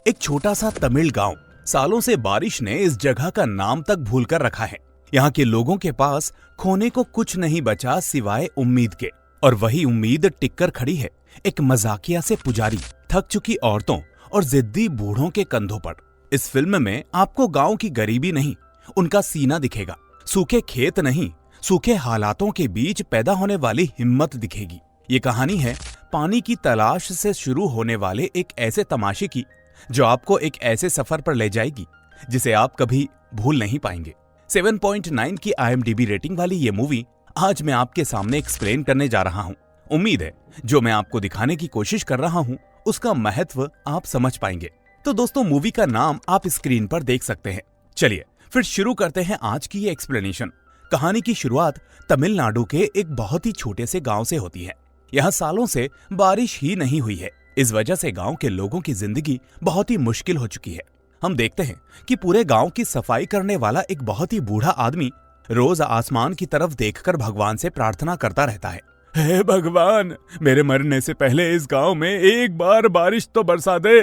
एक छोटा सा तमिल गांव। सालों से बारिश ने इस जगह का नाम तक भूल कर रखा है। यहाँ के लोगों के पास खोने को कुछ नहीं बचा सिवाय उम्मीद के, और वही उम्मीद टिक कर खड़ी है एक मजाकिया से पुजारी, थक चुकी औरतों और जिद्दी बूढ़ों के कंधों पर। इस फिल्म में आपको गांव की गरीबी नहीं, उनका सीना दिखेगा। सूखे खेत नहीं, सूखे हालातों के बीच पैदा होने वाली हिम्मत दिखेगी। ये कहानी है पानी की तलाश से शुरू होने वाले एक ऐसे तमाशे की, जो आपको एक ऐसे सफर पर ले जाएगी जिसे आप कभी भूल नहीं पाएंगे। 7.9 की IMDb रेटिंग वाली ये मूवी आज मैं आपके सामने एक्सप्लेन करने जा रहा हूँ। उम्मीद है जो मैं आपको दिखाने की कोशिश कर रहा हूँ उसका महत्व आप समझ पाएंगे। तो दोस्तों, मूवी का नाम आप स्क्रीन पर देख सकते हैं। चलिए फिर शुरू करते हैं आज की ये एक्सप्लेनेशन। कहानी की शुरुआत तमिलनाडु के एक बहुत ही छोटे से गांव से होती है। यहाँ सालों से बारिश ही नहीं हुई है। इस वजह से गांव के लोगों की जिंदगी बहुत ही मुश्किल हो चुकी है। हम देखते हैं कि पूरे गांव की सफाई करने वाला एक बहुत ही बूढ़ा आदमी रोज आसमान की तरफ देखकर भगवान से प्रार्थना करता रहता है। हे भगवान, मेरे मरने से पहले इस गांव में एक बार बारिश तो बरसा दे।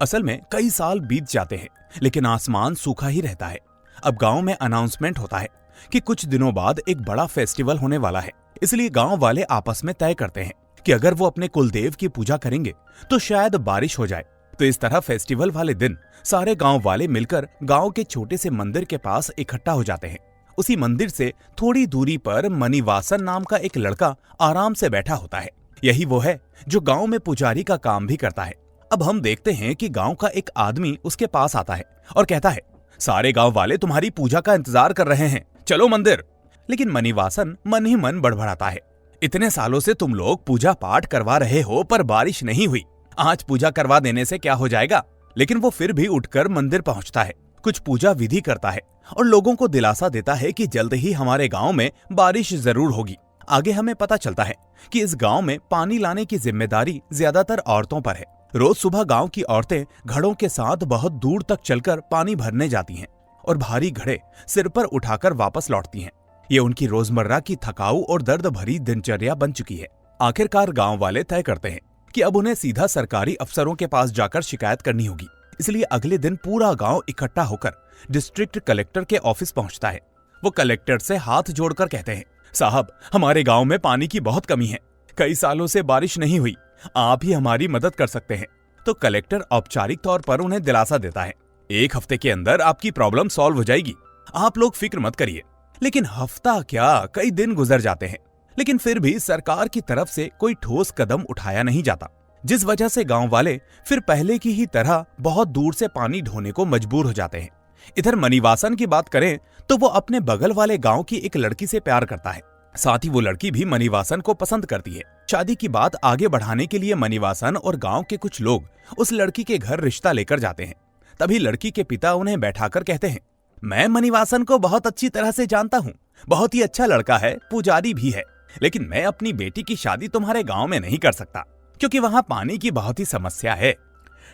असल में कई साल बीत जाते हैं लेकिन आसमान सूखा ही रहता है। अब गांव में अनाउंसमेंट होता है कि कुछ दिनों बाद एक बड़ा फेस्टिवल होने वाला है। इसलिए गांव वाले आपस में तय करते हैं कि अगर वो अपने कुलदेव की पूजा करेंगे तो शायद बारिश हो जाए। तो इस तरह फेस्टिवल वाले दिन सारे गांव वाले मिलकर गांव के छोटे से मंदिर के पास इकट्ठा हो जाते हैं। उसी मंदिर से थोड़ी दूरी पर मणिवासन नाम का एक लड़का आराम से बैठा होता है। यही वो है जो गांव में पुजारी का काम भी करता है। अब हम देखते हैं कि गांव का एक आदमी उसके पास आता है और कहता है, सारे गांव वाले तुम्हारी पूजा का इंतजार कर रहे हैं, चलो मंदिर। लेकिन मणिवासन मन ही मन बड़बड़ाता है, इतने सालों से तुम लोग पूजा पाठ करवा रहे हो पर बारिश नहीं हुई, आज पूजा करवा देने से क्या हो जाएगा। लेकिन वो फिर भी उठकर मंदिर पहुंचता है, कुछ पूजा विधि करता है और लोगों को दिलासा देता है कि जल्द ही हमारे गांव में बारिश जरूर होगी। आगे हमें पता चलता है कि इस गांव में पानी लाने की जिम्मेदारी ज्यादातर औरतों पर है। रोज सुबह गांव की औरतें घड़ों के साथ बहुत दूर तक चलकर पानी भरने जाती हैं और भारी घड़े सिर पर उठाकर वापस लौटती हैं। ये उनकी रोजमर्रा की थकाऊ और दर्द भरी दिनचर्या बन चुकी है। आखिरकार गांव वाले तय करते हैं कि अब उन्हें सीधा सरकारी अफसरों के पास जाकर शिकायत करनी होगी। इसलिए अगले दिन पूरा गांव इकट्ठा होकर डिस्ट्रिक्ट कलेक्टर के ऑफिस पहुंचता है। वो कलेक्टर से हाथ जोड़कर कहते हैं, साहब, हमारे गांव में पानी की बहुत कमी है, कई सालों से बारिश नहीं हुई, आप ही हमारी मदद कर सकते हैं। तो कलेक्टर औपचारिक तौर पर उन्हें दिलासा देता है, 1 हफ्ते के अंदर आपकी प्रॉब्लम सॉल्व हो जाएगी, आप लोग फिक्र मत करिए। लेकिन हफ्ता क्या, कई दिन गुजर जाते हैं, लेकिन फिर भी सरकार की तरफ से कोई ठोस कदम उठाया नहीं जाता, जिस वजह से गांव वाले फिर पहले की ही तरह बहुत दूर से पानी ढोने को मजबूर हो जाते हैं। इधर मणिवासन की बात करें तो वो अपने बगल वाले गांव की एक लड़की से प्यार करता है। साथ ही वो लड़की भी मणिवासन को पसंद करती है। शादी की बात आगे बढ़ाने के लिए मणिवासन और गांव के कुछ लोग उस लड़की के घर रिश्ता लेकर जाते हैं। तभी लड़की के पिता उन्हें बैठाकर कहते हैं, मैं मणिवासन को बहुत अच्छी तरह से जानता हूँ, बहुत ही अच्छा लड़का है, पुजारी भी है, लेकिन मैं अपनी बेटी की शादी तुम्हारे गांव में नहीं कर सकता क्योंकि वहां पानी की बहुत ही समस्या है।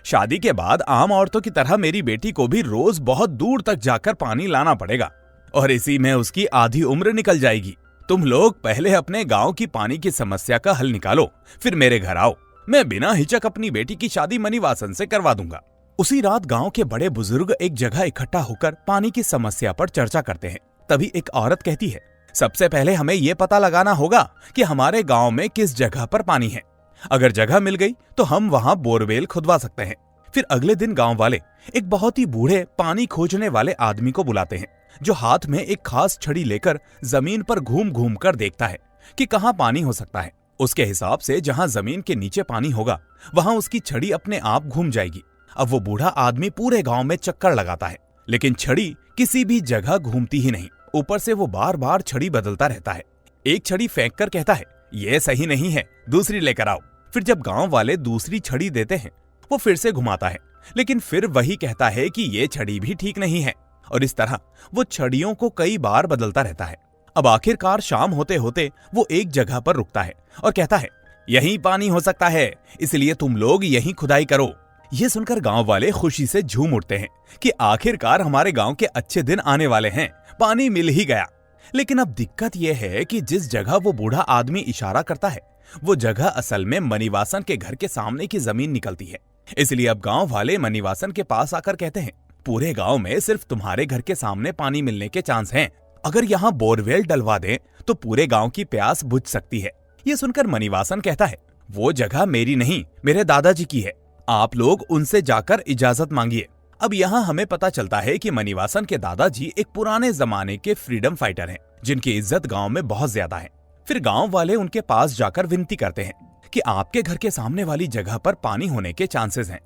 शादी के बाद आम औरतों की तरह मेरी बेटी को भी रोज बहुत दूर तक जाकर पानी लाना पड़ेगा और इसी में उसकी आधी उम्र निकल जाएगी। तुम लोग पहले अपने गांव की पानी की समस्या का हल निकालो, फिर मेरे घर आओ, मैं बिना हिचक अपनी बेटी की शादी मणिवासन से करवा दूंगा। उसी रात गांव के बड़े बुजुर्ग एक जगह इकट्ठा होकर पानी की समस्या पर चर्चा करते हैं। तभी एक औरत कहती है, सबसे पहले हमें ये पता लगाना होगा कि हमारे गांव में किस जगह पर पानी है। अगर जगह मिल गई तो हम वहां बोरवेल खुदवा सकते हैं। फिर अगले दिन गांव वाले एक बहुत ही बूढ़े पानी खोजने वाले आदमी को बुलाते हैं, जो हाथ में एक खास छड़ी लेकर जमीन पर घूम घूम कर देखता है कि कहाँ पानी हो सकता है। उसके हिसाब से जहाँ जमीन के नीचे पानी होगा वहां उसकी छड़ी अपने आप घूम जाएगी। अब वो बूढ़ा आदमी पूरे गांव में चक्कर लगाता है, लेकिन छड़ी किसी भी जगह घूमती ही नहीं। ऊपर से वो बार बार छड़ी बदलता रहता है। एक छड़ी फेंक कर कहता है, ये सही नहीं है, दूसरी लेकर आओ। फिर जब गांव वाले दूसरी छड़ी देते हैं वो फिर से घुमाता है, लेकिन फिर वही कहता है कि ये छड़ी भी ठीक नहीं है, और इस तरह वो छड़ियों को कई बार बदलता रहता है। अब आखिरकार शाम होते होते वो एक जगह पर रुकता है और कहता है, यहीं पानी हो सकता है, इसलिए तुम लोग यहीं खुदाई करो। ये सुनकर गांव वाले खुशी से झूम उठते हैं कि आखिरकार हमारे गांव के अच्छे दिन आने वाले हैं, पानी मिल ही गया। लेकिन अब दिक्कत यह है कि जिस जगह वो बूढ़ा आदमी इशारा करता है वो जगह असल में मणिवासन के घर के सामने की जमीन निकलती है। इसलिए अब गांव वाले मनीवासन के पास आकर कहते हैं, पूरे गांव में सिर्फ तुम्हारे घर के सामने पानी मिलने के चांस हैं। अगर यहाँ बोरवेल डलवा दें तो पूरे गांव की प्यास बुझ सकती है। ये सुनकर मनीवासन कहता है, वो जगह मेरी नहीं, मेरे दादाजी की है। आप लोग उनसे जाकर इजाजत मांगिए। अब यहाँ हमें पता चलता है कि मनीवासन के दादाजी एक पुराने जमाने के फ्रीडम फाइटर हैं, जिनकी इज्जत गांव में बहुत ज्यादा है। फिर गांव वाले उनके पास जाकर विनती करते हैं कि आपके घर के सामने वाली जगह पर पानी होने के चांसेस हैं।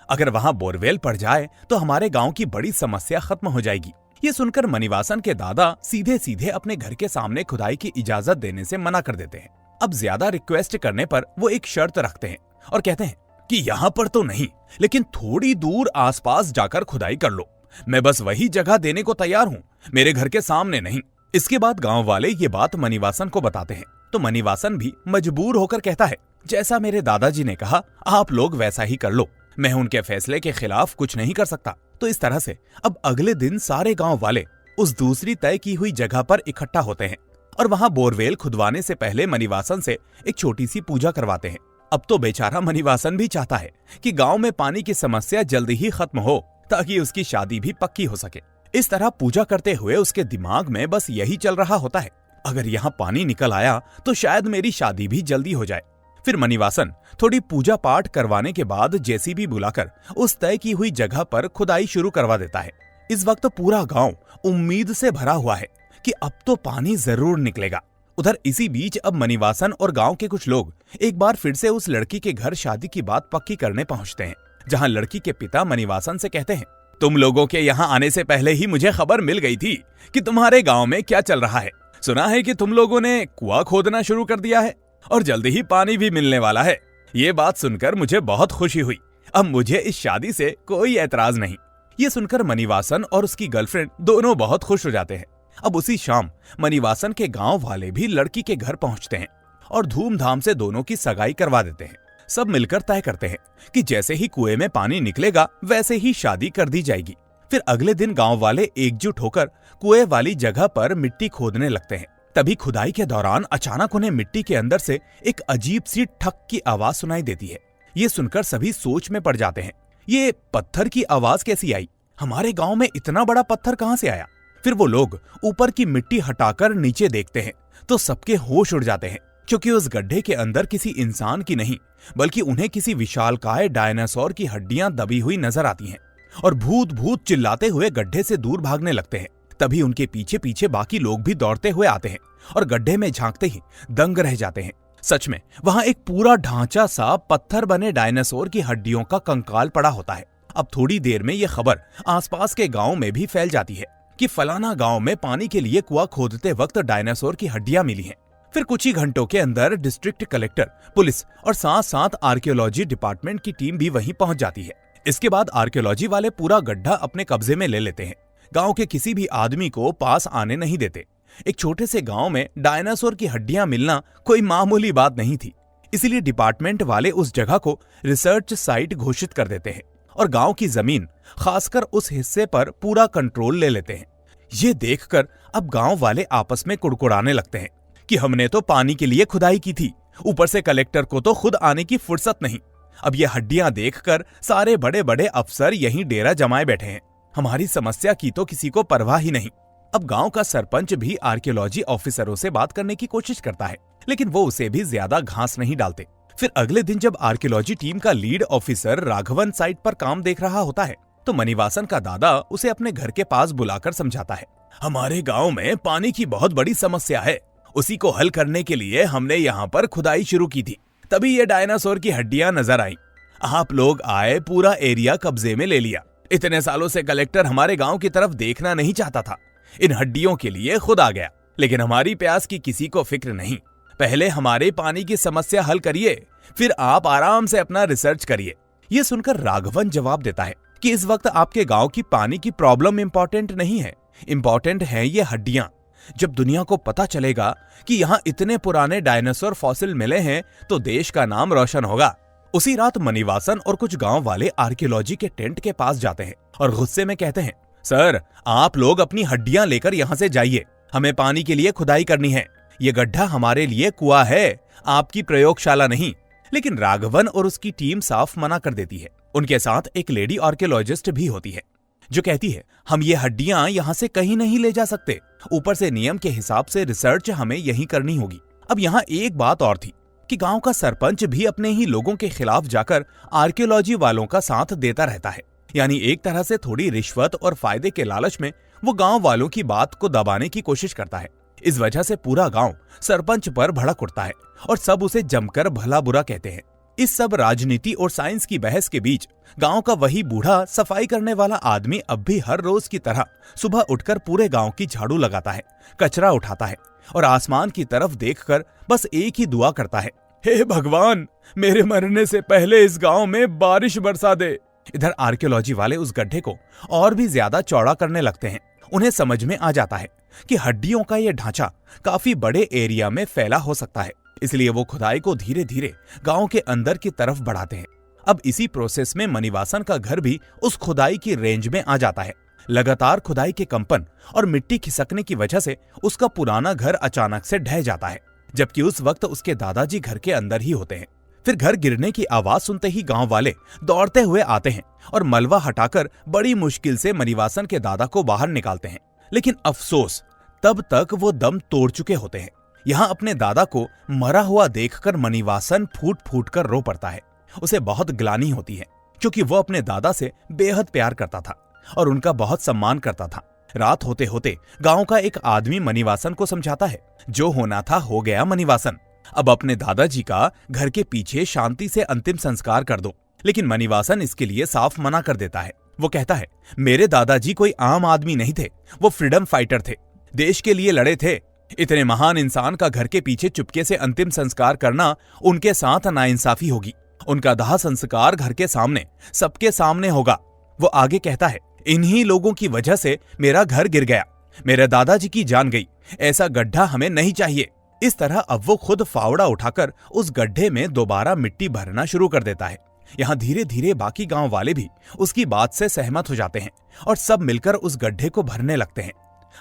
अगर वहां बोरवेल पड़ जाए तो हमारे गांव की बड़ी समस्या खत्म हो जाएगी। ये सुनकर मनीवासन के दादा सीधे सीधे अपने घर के सामने खुदाई की इजाजत देने से मना कर देते हैं। अब ज्यादा रिक्वेस्ट करने पर वो एक शर्त रखते हैं और कहते हैं कि यहाँ पर तो नहीं, लेकिन थोड़ी दूर आसपास जाकर खुदाई कर लो। मैं बस वही जगह देने को तैयार हूँ, मेरे घर के सामने नहीं। इसके बाद गांव वाले ये बात मनीवासन को बताते हैं तो मनीवासन भी मजबूर होकर कहता है, जैसा मेरे दादाजी ने कहा आप लोग वैसा ही कर लो, मैं उनके फैसले के खिलाफ कुछ नहीं कर सकता। तो इस तरह से अब अगले दिन सारे गांव वाले उस दूसरी तय की हुई जगह पर इकट्ठा होते हैं और वहां बोरवेल खुदवाने से पहले मनीवासन से एक छोटी सी पूजा करवाते हैं। अब तो बेचारा मनीवासन भी चाहता है कि गांव में पानी की समस्या जल्दी ही खत्म हो ताकि उसकी शादी भी पक्की हो सके। इस तरह पूजा करते हुए उसके दिमाग में बस यही चल रहा होता है, अगर यहाँ पानी निकल आया तो शायद मेरी शादी भी जल्दी हो जाए। फिर मनीवासन थोड़ी पूजा पाठ करवाने के बाद जेसीबी बुलाकर उस तय की हुई जगह पर खुदाई शुरू करवा देता है। इस वक्त पूरा गांव उम्मीद से भरा हुआ है कि अब तो पानी जरूर निकलेगा। उधर इसी बीच अब मनीवासन और गांव के कुछ लोग एक बार फिर से उस लड़की के घर शादी की बात पक्की करने पहुंचते हैं, जहां लड़की के पिता मनीवासन से कहते हैं, तुम लोगों के यहाँ आने से पहले ही मुझे खबर मिल गई थी कि तुम्हारे गांव में क्या चल रहा है। सुना है कि तुम लोगों ने कुआं खोदना शुरू कर दिया है और जल्दी ही पानी भी मिलने वाला है। ये बात सुनकर मुझे बहुत खुशी हुई। अब मुझे इस शादी से कोई एतराज नहीं। ये सुनकर मनीवासन और उसकी गर्लफ्रेंड दोनों बहुत खुश हो जाते हैं। अब उसी शाम मनीवासन के गांव वाले भी लड़की के घर पहुंचते हैं और धूमधाम से दोनों की सगाई करवा देते हैं। सब मिलकर तय करते हैं कि जैसे ही कुएं में पानी निकलेगा वैसे ही शादी कर दी जाएगी। फिर अगले दिन गांव वाले एकजुट होकर कुएं वाली जगह पर मिट्टी खोदने लगते हैं। तभी खुदाई के दौरान अचानक उन्हें मिट्टी के अंदर से एक अजीब सी ठक की आवाज सुनाई देती है। ये सुनकर सभी सोच में पड़ जाते हैं, ये पत्थर की आवाज कैसी आई? हमारे गांव में इतना बड़ा पत्थर कहां से आया? फिर वो लोग ऊपर की मिट्टी हटाकर नीचे देखते हैं तो सबके होश उड़ जाते हैं, क्योंकि उस गड्ढे के अंदर किसी इंसान की नहीं बल्कि उन्हें किसी विशालकाय डायनासोर की हड्डियां दबी हुई नजर आती हैं और भूत भूत चिल्लाते हुए गड्ढे से दूर भागने लगते हैं। तभी उनके पीछे पीछे बाकी लोग भी दौड़ते हुए आते हैं और गड्ढे में झांकते ही दंग रह जाते हैं। सच में वहां एक पूरा ढांचा सा पत्थर बने डायनासोर की हड्डियों का कंकाल पड़ा होता है। अब थोड़ी देर में यह खबर आसपास के गांव में भी फैल जाती है कि फलाना गांव में पानी के लिए कुआं खोदते वक्त डायनासोर की हड्डियां मिली हैं। फिर कुछ ही घंटों के अंदर डिस्ट्रिक्ट कलेक्टर, पुलिस और साथ साथ आर्कियोलॉजी डिपार्टमेंट की टीम भी वहीं पहुंच जाती है। इसके बाद आर्कियोलॉजी वाले पूरा गड्ढा अपने कब्जे में ले लेते हैं। गांव के किसी भी आदमी को पास आने नहीं देते। एक छोटे से गांव में डायनासोर की हड्डियां मिलना कोई मामूली बात नहीं थी, इसीलिए डिपार्टमेंट वाले उस जगह को रिसर्च साइट घोषित कर देते हैं और गांव की जमीन, खासकर उस हिस्से पर पूरा कंट्रोल ले लेते हैं। ये देखकर अब गांव वाले आपस में कुड़कुड़ाने लगते हैं कि हमने तो पानी के लिए खुदाई की थी, ऊपर से कलेक्टर को तो खुद आने की फुर्सत नहीं। अब ये हड्डियां देखकर सारे बड़े बड़े अफसर यहीं डेरा जमाए बैठे हैं। हमारी समस्या की तो किसी को परवाह ही नहीं। अब गांव का सरपंच भी आर्कियोलॉजी ऑफिसरों से बात करने की कोशिश करता है, लेकिन वो उसे भी ज्यादा घास नहीं डालते। फिर अगले दिन जब आर्कियोलॉजी टीम का लीड ऑफिसर राघवन साइट पर काम देख रहा होता है तो मनीवासन का दादा उसे अपने घर के पास बुलाकर समझाता है, हमारे गांव में पानी की बहुत बड़ी समस्या है, उसी को हल करने के लिए हमने यहाँ पर खुदाई शुरू की थी, तभी ये डायनासोर की हड्डियां नजर आईं। आप लोग आए, पूरा एरिया कब्जे में ले लिया। इतने सालों से कलेक्टर हमारे गांव की तरफ देखना नहीं चाहता था, इन हड्डियों के लिए खुद आ गया, लेकिन हमारी प्यास की किसी को फिक्र नहीं। पहले हमारे पानी की समस्या हल करिए, फिर आप आराम से अपना रिसर्च करिए। ये सुनकर राघवन जवाब देता है कि इस वक्त आपके गांव की पानी की प्रॉब्लम इंपॉर्टेंट नहीं है, इंपॉर्टेंट है ये हड्डियां। जब दुनिया को पता चलेगा कि यहाँ इतने पुराने डायनासोर फॉसिल मिले हैं तो देश का नाम रोशन होगा। उसी रात मनीवासन और कुछ गांव वाले आर्कियोलॉजी के टेंट के पास जाते हैं और गुस्से में कहते हैं, सर आप लोग अपनी हड्डियां लेकर यहाँ से जाइए, हमें पानी के लिए खुदाई करनी है। ये गड्ढा हमारे लिए कुआं है, आपकी प्रयोगशाला नहीं। लेकिन राघवन और उसकी टीम साफ मना कर देती है। उनके साथ एक लेडी आर्कियोलॉजिस्ट भी होती है जो कहती है, हम ये हड्डियां यहाँ से कहीं नहीं ले जा सकते, ऊपर से नियम के हिसाब से रिसर्च हमें यहीं करनी होगी। अब यहाँ एक बात और थी कि गांव का सरपंच भी अपने ही लोगों के खिलाफ जाकर आर्कियोलॉजी वालों का साथ देता रहता है। यानी एक तरह से थोड़ी रिश्वत और फायदे के लालच में वो गांव वालों की बात को दबाने की कोशिश करता है। इस वजह से पूरा गांव सरपंच पर भड़क उठता है और सब उसे जमकर भला बुरा कहते हैं। इस सब राजनीति और साइंस की बहस के बीच गांव का वही बूढ़ा सफाई करने वाला आदमी अब भी हर रोज की तरह सुबह उठकर पूरे गांव की झाड़ू लगाता है, कचरा उठाता है और आसमान की तरफ देखकर बस एक ही दुआ करता है, हे भगवान, मेरे मरने से पहले इस गांव में बारिश बरसा दे। इधर आर्कियोलॉजी वाले उस गड्ढे को और भी ज्यादा चौड़ा करने लगते हैं। उन्हें समझ में आ जाता है कि हड्डियों का यह ढांचा काफी बड़े एरिया में फैला हो सकता है, इसलिए वो खुदाई को धीरे धीरे गांव के अंदर की तरफ बढ़ाते हैं। अब इसी प्रोसेस में मणिवासन का घर भी उस खुदाई की रेंज में आ जाता है। लगातार खुदाई के कंपन और मिट्टी खिसकने की वजह से उसका पुराना घर अचानक से ढह जाता है, जबकि उस वक्त उसके दादाजी घर के अंदर ही होते हैं। फिर घर गिरने की आवाज सुनते ही गांव वाले दौड़ते हुए आते हैं और मलबा हटाकर बड़ी मुश्किल से मणिवासन के दादा को बाहर निकालते हैं। लेकिन अफसोस, तब तक वो दम तोड़ चुके होते हैं। यहाँ अपने दादा को मरा हुआ देखकर मणिवासन फूट फूट कर रो पड़ता है। उसे बहुत ग्लानि होती है क्योंकि वो अपने दादा से बेहद प्यार करता था और उनका बहुत सम्मान करता था। रात होते होते गांव का एक आदमी मणिवासन को समझाता है, जो होना था हो गया मणिवासन, अब अपने दादाजी का घर के पीछे शांति से अंतिम संस्कार कर दो। लेकिन मणिवासन इसके लिए साफ मना कर देता है। वो कहता है, मेरे दादाजी कोई आम आदमी नहीं थे, वो फ्रीडम फाइटर थे, देश के लिए लड़े थे। इतने महान इंसान का घर के पीछे चुपके से अंतिम संस्कार करना उनके साथ नाइंसाफी होगी। उनका दाह संस्कार घर के सामने, सबके सामने होगा। वो आगे कहता है, इन्हीं लोगों की वजह से मेरा घर गिर गया, मेरे दादाजी की जान गई, ऐसा गड्ढा हमें नहीं चाहिए। इस तरह अब वो खुद फावड़ा उठाकर उस गड्ढे में दोबारा मिट्टी भरना शुरू कर देता है। यहाँ धीरे धीरे बाकी गांव वाले भी उसकी बात से सहमत हो जाते हैं और सब मिलकर उस गड्ढे को भरने लगते हैं।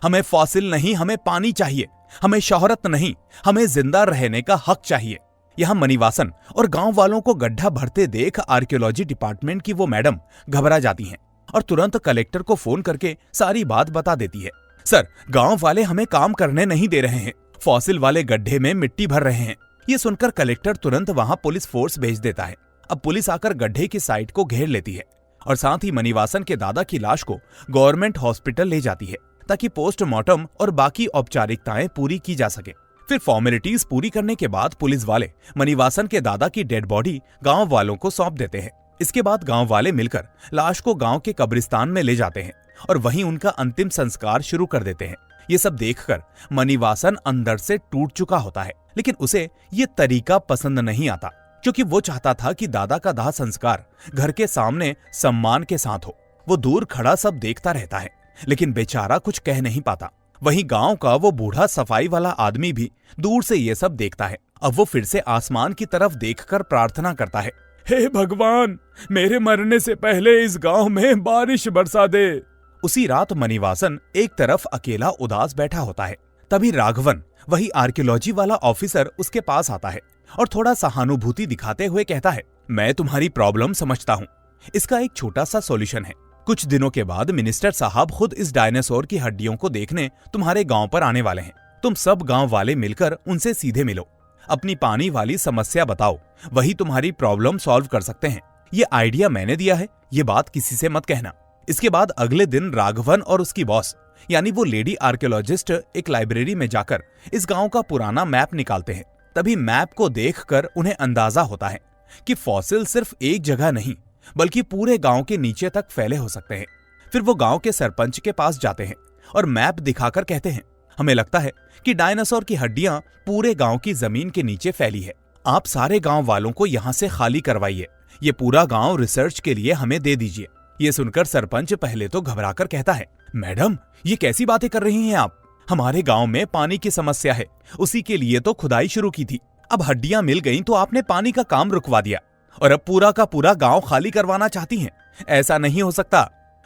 हमें फॉसिल नहीं, हमें पानी चाहिए, हमें शोहरत नहीं, हमें जिंदा रहने का हक चाहिए। यहाँ मणिवासन और गांव वालों को गड्ढा भरते देख आर्कियोलॉजी डिपार्टमेंट की वो मैडम घबरा जाती हैं और तुरंत कलेक्टर को फोन करके सारी बात बता देती है। सर, गांव वाले हमें काम करने नहीं दे रहे हैं, फॉसिल वाले गड्ढे में मिट्टी भर रहे हैं। ये सुनकर कलेक्टर तुरंत वहां पुलिस फोर्स भेज देता है। अब पुलिस आकर गड्ढे की साइट को घेर लेती है और साथ ही मणिवासन के दादा की लाश को गवर्नमेंट हॉस्पिटल ले जाती है ताकि पोस्टमार्टम और बाकी औपचारिकताएं पूरी की जा सके। फिर फॉर्मेलिटीज पूरी करने के बाद पुलिस वाले मणिवासन के दादा की डेड बॉडी गांव वालों को सौंप देते हैं। इसके बाद गांव वाले मिलकर लाश को गांव के कब्रिस्तान में ले जाते हैं और वहीं उनका अंतिम संस्कार शुरू कर देते हैं। ये सब देखकर मणिवासन अंदर से टूट चुका होता है, लेकिन उसे ये तरीका पसंद नहीं आता क्योंकि वो चाहता था कि दादा का दाह संस्कार घर के सामने सम्मान के साथ हो। वो दूर खड़ा सब देखता रहता है, लेकिन बेचारा कुछ कह नहीं पाता। वहीं गांव का वो बूढ़ा सफाई वाला आदमी भी दूर से ये सब देखता है। अब वो फिर से आसमान की तरफ देखकर प्रार्थना करता है, हे भगवान, मेरे मरने से पहले इस गांव में बारिश बरसा दे। उसी रात मणिवासन एक तरफ अकेला उदास बैठा होता है। तभी राघवन, वही आर्कियोलॉजी वाला ऑफिसर, उसके पास आता है और थोड़ा सहानुभूति दिखाते हुए कहता है, मैं तुम्हारी प्रॉब्लम समझता हूँ, इसका एक छोटा सा सॉल्यूशन है। कुछ दिनों के बाद मिनिस्टर साहब खुद इस डायनासोर की हड्डियों को देखने तुम्हारे गांव पर आने वाले हैं। तुम सब गांव वाले मिलकर उनसे सीधे मिलो, अपनी पानी वाली समस्या बताओ, वही तुम्हारी प्रॉब्लम सॉल्व कर सकते हैं। ये आइडिया मैंने दिया है, ये बात किसी से मत कहना। इसके बाद अगले दिन राघवन और उसकी बॉस यानी वो लेडी आर्कियोलॉजिस्ट एक लाइब्रेरी में जाकर इस गांव का पुराना मैप निकालते हैं। तभी मैप को देखकर उन्हें अंदाजा होता है कि फॉसिल सिर्फ एक जगह नहीं बल्कि पूरे गांव के नीचे तक फैले हो सकते हैं। फिर वो गांव के सरपंच के पास जाते हैं और मैप दिखाकर कहते हैं, हमें लगता है कि डायनासोर की हड्डियां पूरे गांव की जमीन के नीचे फैली है। आप सारे गांव वालों को यहां से खाली करवाइए, ये पूरा गांव रिसर्च के लिए हमें दे दीजिए। ये सुनकर सरपंच पहले तो घबराकर कहता है, मैडम, ये कैसी बातें कर रही हैं आप? हमारे गांव में पानी की समस्या है, उसी के लिए तो खुदाई शुरू की थी। अब हड्डियां मिल गईं तो आपने पानी का काम रुकवा दिया और अब पूरा का पूरा गांव खाली करवाना चाहती हैं। ऐसा नहीं हो सकता।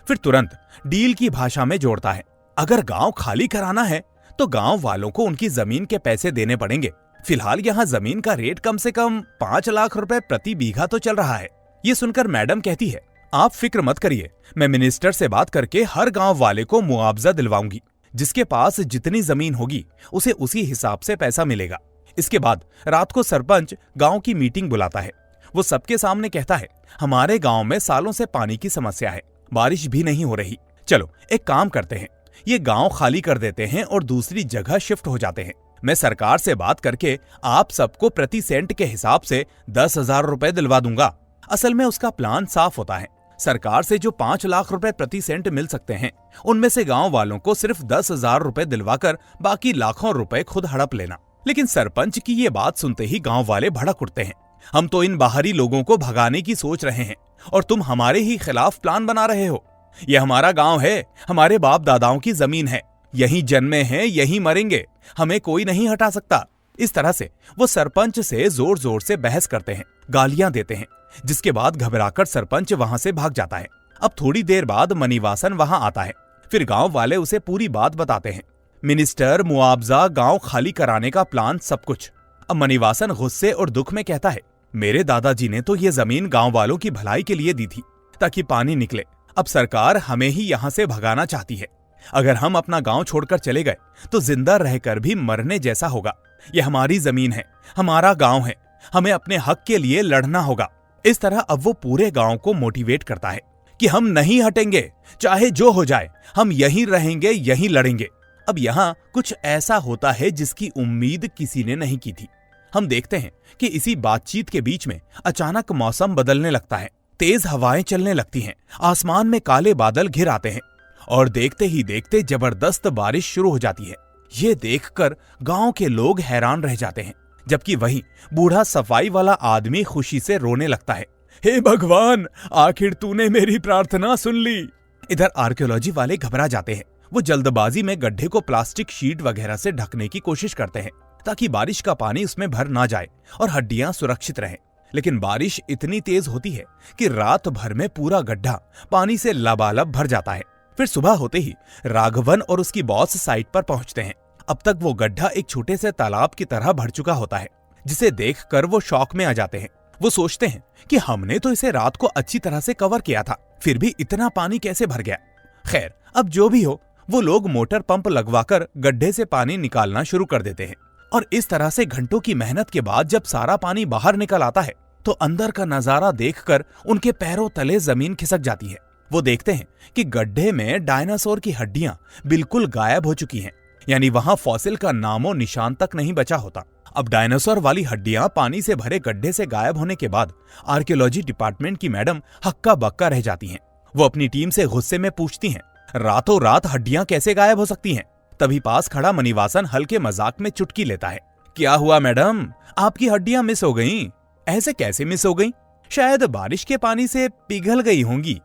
फिर तुरंत डील की भाषा में जोड़ता है, अगर गांव खाली कराना है तो गांव वालों को उनकी जमीन के पैसे देने पड़ेंगे, फिलहाल यहाँ जमीन का रेट कम से कम 5 लाख रुपए प्रति बीघा तो चल रहा है। ये सुनकर मैडम कहती है, आप फिक्र मत करिए, मैं मिनिस्टर से बात करके हर गांव वाले को मुआवजा दिलवाऊंगी। जिसके पास जितनी जमीन होगी उसे उसी हिसाब से पैसा मिलेगा। इसके बाद रात को सरपंच गांव की मीटिंग बुलाता है। वो सबके सामने कहता है, हमारे गांव में सालों से पानी की समस्या है, बारिश भी नहीं हो रही। चलो एक काम करते हैं, ये गांव खाली कर देते हैं और दूसरी जगह शिफ्ट हो जाते हैं। मैं सरकार से बात करके आप सबको प्रति सेंट के हिसाब से 10,000 रुपए दिलवा दूंगा। असल में उसका प्लान साफ होता है। सरकार से जो 5 लाख रुपए प्रति सेंट मिल सकते हैं, उनमें से गांव वालों को सिर्फ 10,000 रुपए दिलवाकर बाकी लाखों रुपए खुद हड़प लेना। लेकिन सरपंच की ये बात सुनते ही गांव वाले भड़क उठते हैं। हम तो इन बाहरी लोगों को भगाने की सोच रहे हैं और तुम हमारे ही खिलाफ प्लान बना रहे हो। यह हमारा गांव है, हमारे बाप दादाओं की जमीन है, यहीं जन्मे हैं, यहीं मरेंगे, हमें कोई नहीं हटा सकता। इस तरह से वो सरपंच से जोर जोर से बहस करते हैं, गालियां देते हैं, जिसके बाद घबराकर सरपंच वहां से भाग जाता है। अब थोड़ी देर बाद मनीवासन वहां आता है। फिर गांव वाले उसे पूरी बात बताते हैं, मिनिस्टर, मुआवजा, गांव खाली कराने का प्लान, सब कुछ। अब मनीवासन गुस्से और दुख में कहता है, मेरे दादाजी ने तो ये जमीन गांव वालों की भलाई के लिए दी थी ताकि पानी निकले। अब सरकार हमें ही यहाँ से भगाना चाहती है। अगर हम अपना गांव छोड़कर चले गए तो जिंदा रहकर भी मरने जैसा होगा। यह हमारी जमीन है, हमारा गांव है, हमें अपने हक के लिए लड़ना होगा। इस तरह अब वो पूरे गांव को मोटिवेट करता है कि हम नहीं हटेंगे, चाहे जो हो जाए, हम यहीं रहेंगे, यहीं लड़ेंगे। अब यहाँ कुछ ऐसा होता है जिसकी उम्मीद किसी ने नहीं की थी। हम देखते हैं कि इसी बातचीत के बीच में अचानक मौसम बदलने लगता है, तेज हवाएं चलने लगती हैं, आसमान में काले बादल घिर आते हैं और देखते ही देखते जबरदस्त बारिश शुरू हो जाती है। ये देखकर गांव के लोग हैरान रह जाते हैं, जबकि वहीं बूढ़ा सफाई वाला आदमी खुशी से रोने लगता है, हे भगवान, आखिर तूने मेरी प्रार्थना सुन ली। इधर आर्कियोलॉजी वाले घबरा जाते हैं। वो जल्दबाजी में गड्ढे को प्लास्टिक शीट वगैरह से ढकने की कोशिश करते हैं ताकि बारिश का पानी उसमें भर ना जाए और हड्डियां सुरक्षित रहें। लेकिन बारिश इतनी तेज होती है कि रात भर में पूरा गड्ढा पानी से लबालब भर जाता है। फिर सुबह होते ही राघवन और उसकी बॉस साइट पर पहुंचते हैं। अब तक वो गड्ढा एक छोटे से तालाब की तरह भर चुका होता है, जिसे देखकर वो शॉक में आ जाते हैं। वो सोचते हैं कि हमने तो इसे रात को अच्छी तरह से कवर किया था, फिर भी इतना पानी कैसे भर गया। खैर, अब जो भी हो, वो लोग मोटर पंप लगवाकर गड्ढे से पानी निकालना शुरू कर देते हैं और इस तरह से घंटों की मेहनत के बाद जब सारा पानी बाहर निकल आता है तो अंदर का नजारा देखकर उनके पैरों तले जमीन खिसक जाती है। वो देखते हैं कि गड्ढे में डायनासोर की हड्डियां बिल्कुल गायब हो चुकी हैं, यानी वहां फॉसिल का नामो निशान तक नहीं बचा होता। अब डायनासोर वाली हड्डियां पानी से भरे गड्ढे से गायब होने के बाद आर्कियोलॉजी डिपार्टमेंट की मैडम हक्का बक्का रह जाती हैं। वो अपनी टीम से गुस्से में पूछती हैं, रातों रात हड्डियां कैसे गायब हो सकती हैं? तभी पास खड़ा मनीवासन हल्के मजाक में चुटकी लेता है, क्या हुआ मैडम, आपकी हड्डियां मिस हो गईं? ऐसे कैसे मिस हो गईं? शायद बारिश के पानी से पिघल गई होंगी।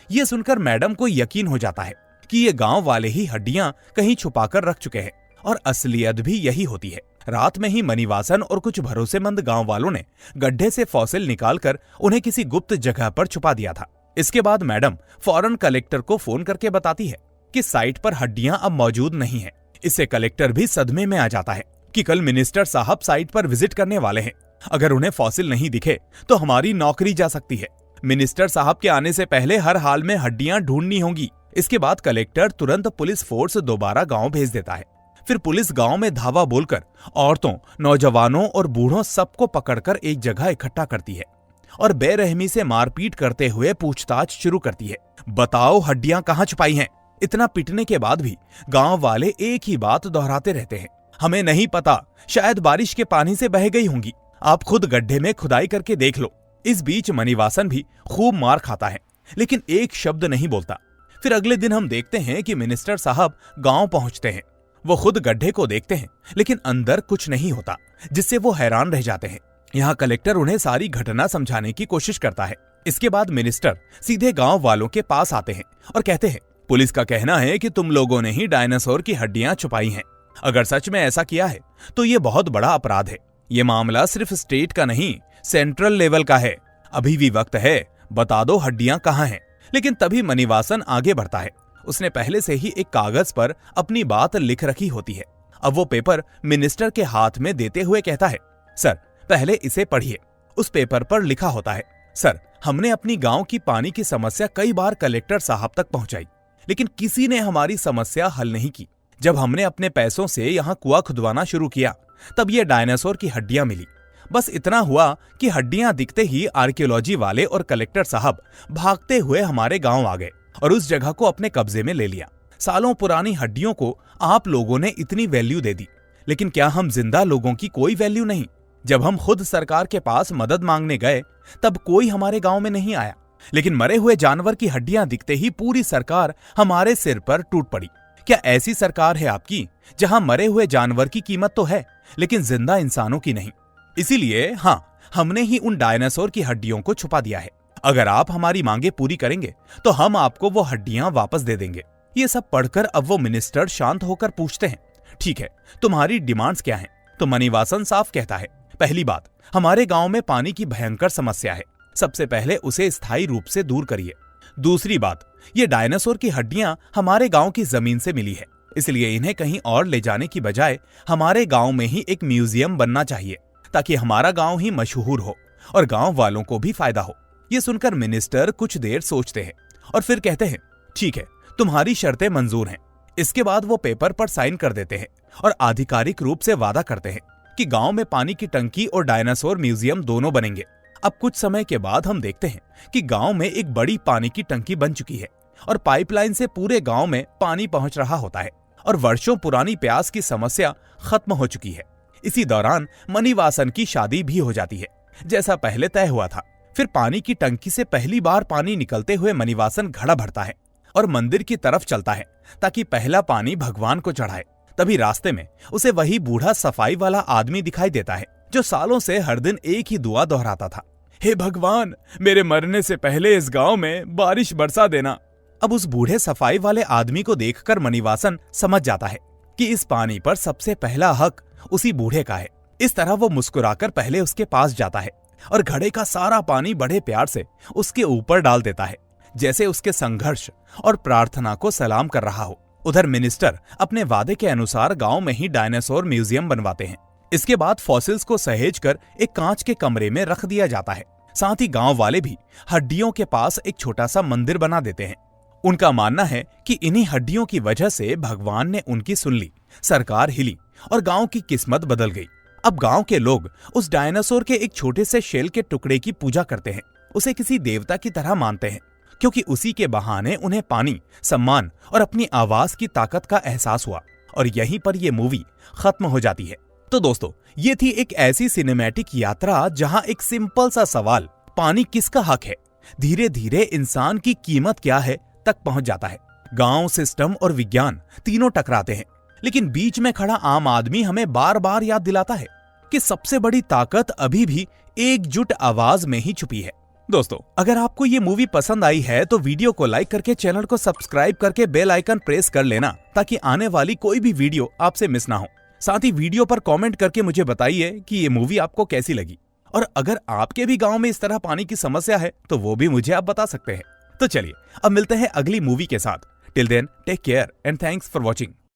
ये सुनकर मैडम को यकीन हो जाता है कि ये गांव वाले ही हड्डियां कहीं छुपाकर रख चुके हैं और असलियत भी यही होती है। रात में ही मनीवासन और कुछ भरोसेमंद गांव वालों ने गड्ढे से फॉसिल निकालकर उन्हें किसी गुप्त जगह पर छुपा दिया था। इसके बाद मैडम फौरन कलेक्टर को फोन करके बताती है कि साइट पर हड्डियां अब मौजूद नहीं हैं। इससे कलेक्टर भी सदमे में आ जाता है कि कल मिनिस्टर साहब साइट पर विजिट करने वाले हैं। अगर उन्हें फॉसिल नहीं दिखे तो हमारी नौकरी जा सकती है। मिनिस्टर साहब के आने से पहले हर हाल में हड्डियां ढूंढनी होंगी। इसके बाद कलेक्टर तुरंत पुलिस फोर्स दोबारा गांव भेज देता है। फिर पुलिस गांव में धावा बोलकर औरतों, नौजवानों और बूढ़ों सबको पकड़कर एक जगह इकट्ठा करती है और बेरहमी से मारपीट करते हुए पूछताछ शुरू करती है। बताओ हड्डियां कहाँ छुपाई हैं? इतना पिटने के बाद भी गांव वाले एक ही बात दोहराते रहते हैं, हमें नहीं पता, शायद बारिश के पानी से बह गई होंगी, आप खुद गड्ढे में खुदाई करके देख लो। इस बीच मनीवासन भी खूब मार खाता है, लेकिन एक शब्द नहीं बोलता। फिर अगले दिन हम देखते हैं कि मिनिस्टर साहब गांव पहुंचते हैं। वो खुद गड्ढे को देखते हैं, लेकिन अंदर कुछ नहीं होता, जिससे वो हैरान रह जाते हैं। यहाँ कलेक्टर उन्हें सारी घटना समझाने की कोशिश करता है। इसके बाद मिनिस्टर सीधे गांव वालों के पास आते हैं और कहते हैं, पुलिस का कहना है कि तुम लोगों ने ही डायनासोर की हड्डियां छुपाई हैं। अगर सच में ऐसा किया है तो ये बहुत बड़ा अपराध है। ये मामला सिर्फ स्टेट का नहीं, सेंट्रल लेवल का है। अभी भी वक्त है, बता दो हड्डियां कहाँ हैं। लेकिन तभी मनीवासन आगे बढ़ता है। उसने पहले से ही एक कागज पर अपनी बात लिख रखी होती है। अब वो पेपर मिनिस्टर के हाथ में देते हुए कहता है, सर पहले इसे पढ़िए। उस पेपर पर लिखा होता है, सर हमने अपनी गांव की पानी की समस्या कई बार कलेक्टर साहब तक पहुंचाई, लेकिन किसी ने हमारी समस्या हल नहीं की। जब हमने अपने पैसों से यहाँ कुआं खुदवाना शुरू किया तब ये डायनासोर की हड्डियां मिली। बस इतना हुआ कि हड्डियां दिखते ही आर्कियोलॉजी वाले और कलेक्टर साहब भागते हुए हमारे गांव आ गए और उस जगह को अपने कब्जे में ले लिया। सालों पुरानी हड्डियों को आप लोगों ने इतनी वैल्यू दे दी, लेकिन क्या हम जिंदा लोगों की कोई वैल्यू नहीं? जब हम खुद सरकार के पास मदद मांगने गए तब कोई हमारे गांव में नहीं आया, लेकिन मरे हुए जानवर की हड्डियां दिखते ही पूरी सरकार हमारे सिर पर टूट पड़ी। क्या ऐसी सरकार है आपकी जहां मरे हुए जानवर की कीमत तो है लेकिन जिंदा इंसानों की नहीं? इसीलिए हाँ, हमने ही उन डायनासोर की हड्डियों को छुपा दिया है। अगर आप हमारी मांगे पूरी करेंगे तो हम आपको वो हड्डियां वापस दे देंगे। ये सब पढ़कर अब वो मिनिस्टर शांत होकर पूछते हैं, ठीक है तुम्हारी डिमांड्स क्या हैं? तो मणिवासन साफ कहता है, पहली बात, हमारे गांव में पानी की भयंकर समस्या है, सबसे पहले उसे स्थायी रूप से दूर करिए। दूसरी बात, ये डायनासोर की हड्डियां हमारे गांव की जमीन से मिली है, इसलिए इन्हें कहीं और ले जाने की बजाय हमारे गांव में ही एक म्यूजियम बनना चाहिए ताकि हमारा गांव ही मशहूर हो और गांव वालों को भी फायदा हो। ये सुनकर मिनिस्टर कुछ देर सोचते हैं और फिर कहते हैं, ठीक है तुम्हारी शर्तें मंजूर हैं। इसके बाद वो पेपर पर साइन कर देते हैं और आधिकारिक रूप से वादा करते हैं कि गांव में पानी की टंकी और डायनासोर म्यूजियम दोनों बनेंगे। अब कुछ समय के बाद हम देखते हैं कि गांव में एक बड़ी पानी की टंकी बन चुकी है और पाइपलाइन से पूरे गांव में पानी पहुंच रहा होता है और वर्षों पुरानी प्यास की समस्या खत्म हो चुकी है। इसी दौरान मणिवासन की शादी भी हो जाती है जैसा पहले तय हुआ था। फिर पानी की टंकी से पहली बार पानी निकलते हुए मणिवासन घड़ा भरता है और मंदिर की तरफ चलता है ताकि पहला पानी भगवान को चढ़ाए। तभी रास्ते में उसे वही बूढ़ा सफाई वाला आदमी दिखाई देता है जो सालों से हर दिन एक ही दुआ दोहराता था, हे भगवान मेरे मरने से पहले इस गांव में बारिश बरसा देना। अब उस बूढ़े सफाई वाले आदमी को देखकर मणिवासन समझ जाता है कि इस पानी पर सबसे पहला हक उसी बूढ़े का है। इस तरह वो मुस्कुराकर पहले उसके पास जाता है और घड़े का सारा पानी बड़े प्यार से उसके ऊपर डाल देता है, जैसे उसके संघर्ष और प्रार्थना को सलाम कर रहा हो। उधर मिनिस्टर अपने वादे के अनुसार गांव में ही डायनासोर म्यूजियम बनवाते हैं। इसके बाद फॉसिल्स को सहेज कर एक कांच के कमरे में रख दिया जाता है। साथ ही गांव वाले भी हड्डियों के पास एक छोटा सा मंदिर बना देते हैं। उनका मानना है कि इन्हीं हड्डियों की वजह से भगवान ने उनकी सुन ली, सरकार हिली और गांव की किस्मत बदल गई। अब गांव के लोग उस डायनासोर के एक छोटे से शेल के टुकड़े की पूजा करते हैं, उसे किसी देवता की तरह मानते हैं, क्योंकि उसी के बहाने उन्हें पानी, सम्मान और अपनी आवाज की ताकत का एहसास हुआ। और यहीं पर यह मूवी खत्म हो जाती है। तो दोस्तों, ये थी एक ऐसी सिनेमैटिक यात्रा जहां एक सिंपल सा सवाल, पानी किसका हक है, धीरे धीरे इंसान की कीमत क्या है तक पहुंच जाता है। गांव, सिस्टम और विज्ञान तीनों टकराते हैं, लेकिन बीच में खड़ा आम आदमी हमें बार बार याद दिलाता है कि सबसे बड़ी ताकत अभी भी एकजुट आवाज में ही छुपी है। दोस्तों, अगर आपको ये मूवी पसंद आई है तो वीडियो को लाइक करके चैनल को सब्सक्राइब करके बेल आइकन प्रेस कर लेना ताकि आने वाली कोई भी वीडियो आपसे मिस ना हो। साथ ही वीडियो पर कमेंट करके मुझे बताइए कि ये मूवी आपको कैसी लगी, और अगर आपके भी गांव में इस तरह पानी की समस्या है तो वो भी मुझे आप बता सकते हैं। तो चलिए अब मिलते हैं अगली मूवी के साथ। Till then take care and thanks for watching.